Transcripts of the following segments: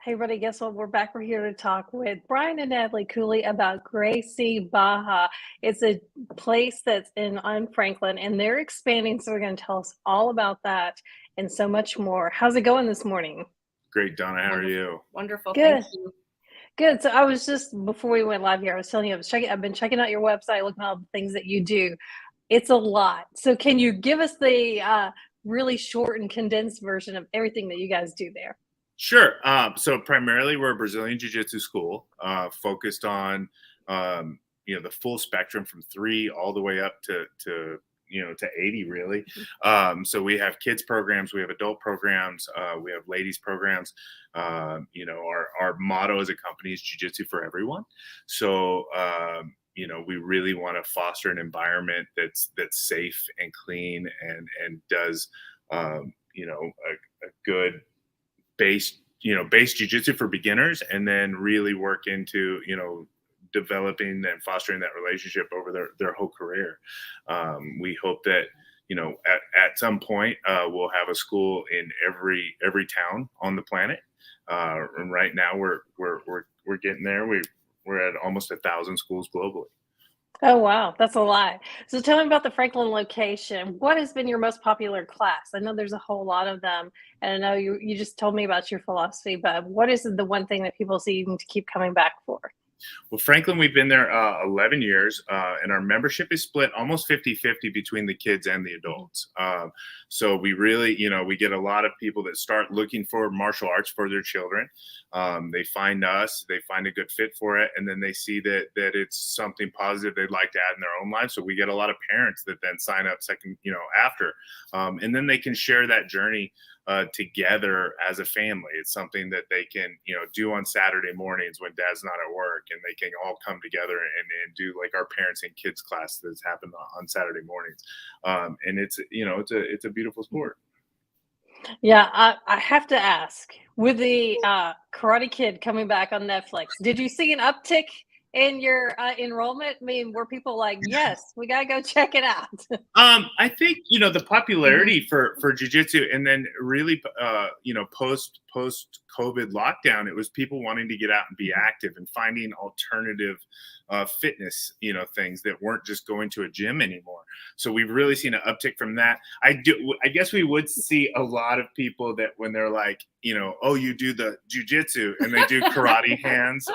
Hey, everybody, guess what? We're back. We're here to talk with Brian and Natalie Cooley about Gracie Barra. It's a place that's on Franklin, and they're expanding. So they're going to tell us all about that and so much more. How's it going this morning? Great, Donna. How are you? Wonderful. Good. Thank you. Good. So I was just before we went live here, I was telling you I've been checking out your website, looking at all the things that you do. It's a lot. So can you give us the really short and condensed version of everything that you guys do there? Sure. So primarily, we're a Brazilian Jiu-Jitsu school focused on the full spectrum from 3 all the way up to 80 really. So we have kids programs, we have adult programs, we have ladies programs. Our motto as a company is Jiu-Jitsu for everyone. So we really want to foster an environment that's safe and clean and does a good base jiu-jitsu for beginners, and then really work into developing and fostering that relationship over their whole career. We hope that at some point we'll have a school in every town on the planet. And right now we're getting there. We're at almost 1,000 schools globally. Oh, wow. That's a lot. So tell me about the Franklin location. What has been your most popular class? I know there's a whole lot of them, and I know you just told me about your philosophy, but what is the one thing that people seem to keep coming back for? Well, Franklin, we've been there 11 years, and our membership is split almost 50-50 between the kids and the adults. So we really, we get a lot of people that start looking for martial arts for their children. They find us, they find a good fit for it, and then they see that it's something positive they'd like to add in their own lives. So we get a lot of parents that then sign up after, and then they can share that journey together as a family. It's something that they can, do on Saturday mornings when dad's not at work, and they can all come together and do like our parents and kids class that's happened on Saturday mornings. And it's a beautiful sport. Yeah, I have to ask, with the Karate Kid coming back on Netflix, did you see an uptick in your enrollment? I mean, were people like, yes, we got to go check it out? I think, the popularity for jiu-jitsu, and then really, post COVID lockdown, it was people wanting to get out and be active and finding alternative fitness, things that weren't just going to a gym anymore. So we've really seen an uptick from that. I guess we would see a lot of people that when they're like, oh, you do the jiu-jitsu, and they do karate hands.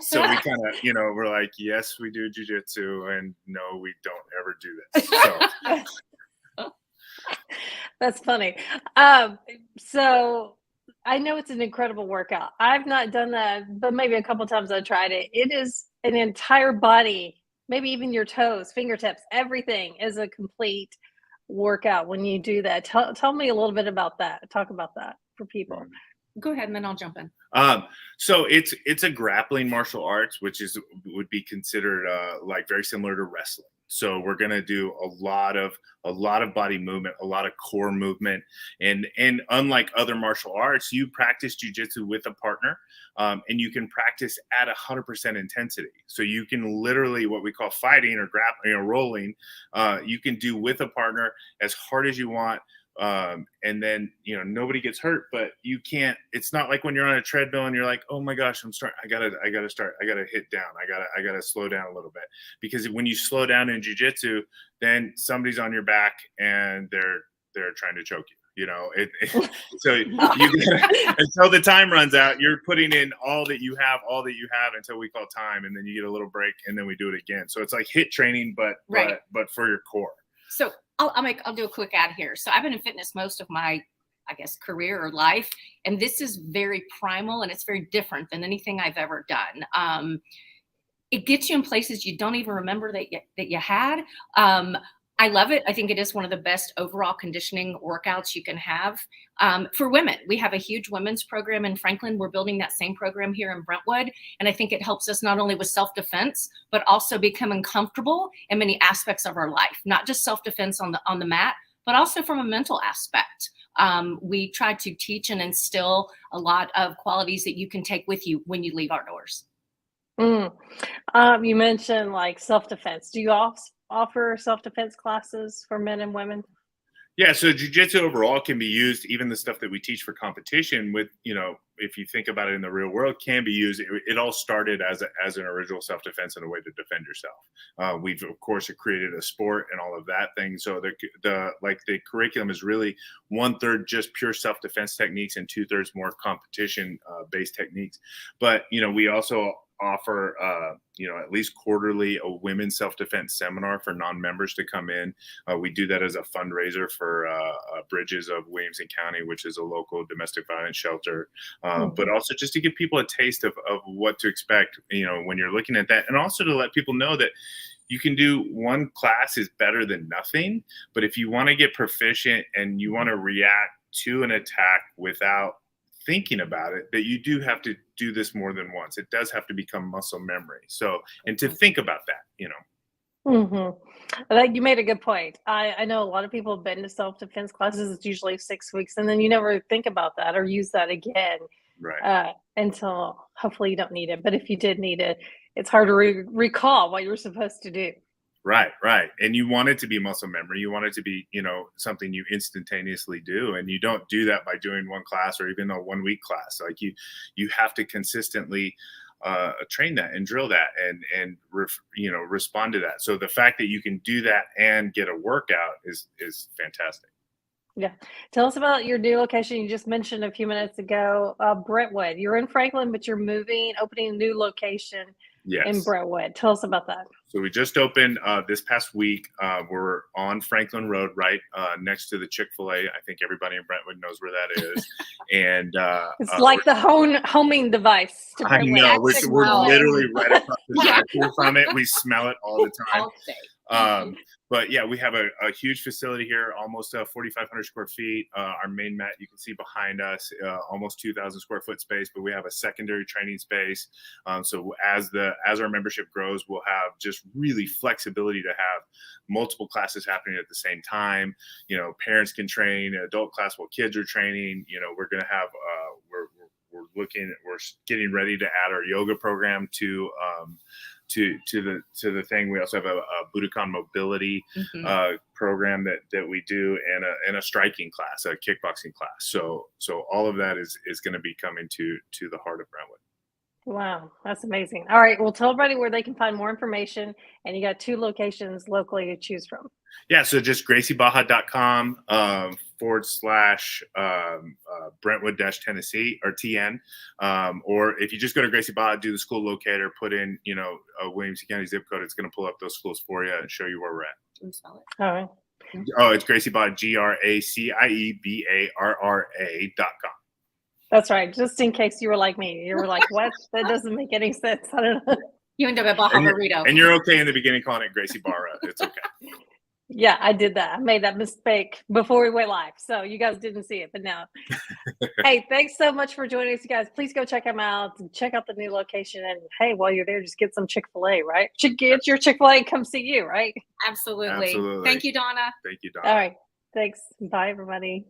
So we kind of, we're like, yes, we do jiu-jitsu, and no, we don't ever do this. So. That's funny. So I know it's an incredible workout. I've not done that, but maybe a couple times I tried it. It is an entire body, maybe even your toes, fingertips, everything is a complete workout when you do that. Tell me a little bit about that. Talk about that for people. Go ahead, and then I'll jump in. So it's a grappling martial arts, which would be considered like very similar to wrestling. So we're going to do a lot of body movement, a lot of core movement, and unlike other martial arts, you practice jiu-jitsu with a partner, and you can practice at 100% intensity. So you can literally, what we call fighting or grappling or rolling, you can do with a partner as hard as you want. And then nobody gets hurt, but you can't. It's not like when you're on a treadmill and you're like, oh my gosh, I gotta hit down, I gotta slow down a little bit, because when you slow down in jiu-jitsu, then somebody's on your back and they're trying to choke you. So you gotta, until the time runs out, you're putting in all that you have until we call time, and then you get a little break, and then we do it again. So it's like HIIT training, but for your core. So I'll do a quick ad here. So I've been in fitness most of my, I guess, career or life, and this is very primal, and it's very different than anything I've ever done. It gets you in places you don't even remember that you had. I love it. I think it is one of the best overall conditioning workouts you can have. For women, we have a huge women's program in Franklin. We're building that same program here in Brentwood. And I think it helps us not only with self-defense, but also becoming comfortable in many aspects of our life, not just self-defense on the mat, but also from a mental aspect. We try to teach and instill a lot of qualities that you can take with you when you leave our doors. You mentioned like self-defense. Do you offer self-defense classes for men and women? Yeah, so jujitsu overall can be used, even the stuff that we teach for competition with, if you think about it in the real world, can be used. It all started as an original self-defense and a way to defend yourself. We've of course created a sport and all of that thing. So the curriculum is really 1/3 just pure self-defense techniques and 2/3 more competition based techniques. But we also offer at least quarterly a women's self-defense seminar for non-members to come in. We do that as a fundraiser for Bridges of Williamson County, which is a local domestic violence shelter, but also just to give people a taste of what to expect when you're looking at that, and also to let people know that you can do one class is better than nothing. But if you want to get proficient and you want to react to an attack without thinking about it, that you do have to do this more than once. It does have to become muscle memory. So, and to think about that, Like, you made a good point. I know a lot of people have been to self-defense classes. It's usually 6 weeks, and then you never think about that or use that again right. Until hopefully you don't need it. But if you did need it, it's hard to recall what you were supposed to do. Right. And you want it to be muscle memory. You want it to be, something you instantaneously do. And you don't do that by doing one class or even a 1 week class. Like you have to consistently train that and drill that and respond to that. So the fact that you can do that and get a workout is fantastic. Yeah. Tell us about your new location. You just mentioned a few minutes ago, Brentwood. You're in Franklin, but you're opening a new location in Brentwood. Tell us about that. So we just opened this past week. We're on Franklin Road, right next to the Chick-fil-A. I think everybody in Brentwood knows where that is. And it's like the homing device. I know. We're literally right across the drive-thru from it. We smell it all the time. But yeah, we have a huge facility here, almost 4,500 square feet. Our main mat you can see behind us, almost 2,000 square foot space. But we have a secondary training space. So as our membership grows, we'll have just really flexibility to have multiple classes happening at the same time. Parents can train adult class while kids are training. We're going to have we're getting ready to add our yoga program to the thing. We also have a Budokan mobility program that we do, and a striking class, a kickboxing class. So all of that is going to be coming to the heart of Brentwood. Wow, that's amazing. All right, well, tell everybody where they can find more information, and you got 2 locations locally to choose from. Yeah, so just graciebarra.com / Brentwood-Tennessee or TN. Or if you just go to Gracie Barra, do the school locator, put in, Williamson County zip code, it's going to pull up those schools for you and show you where we're at. Can you spell it? All right. Oh, it's Gracie Barra, GRACIEBARRA.com. That's right. Just in case you were like me. You were like, what? That doesn't make any sense. I don't know. You end up at Baja Burrito. And you're okay in the beginning calling it Gracie Barra. It's okay. Yeah, I did that. I made that mistake before we went live. So you guys didn't see it, but now. Hey, thanks so much for joining us, you guys. Please go check them out. Check out the new location. And hey, while you're there, just get some Chick-fil-A, right? Get your Chick-fil-A and come see you, right? Absolutely. Thank you, Donna. Thank you, Donna. All right. Thanks. Bye, everybody.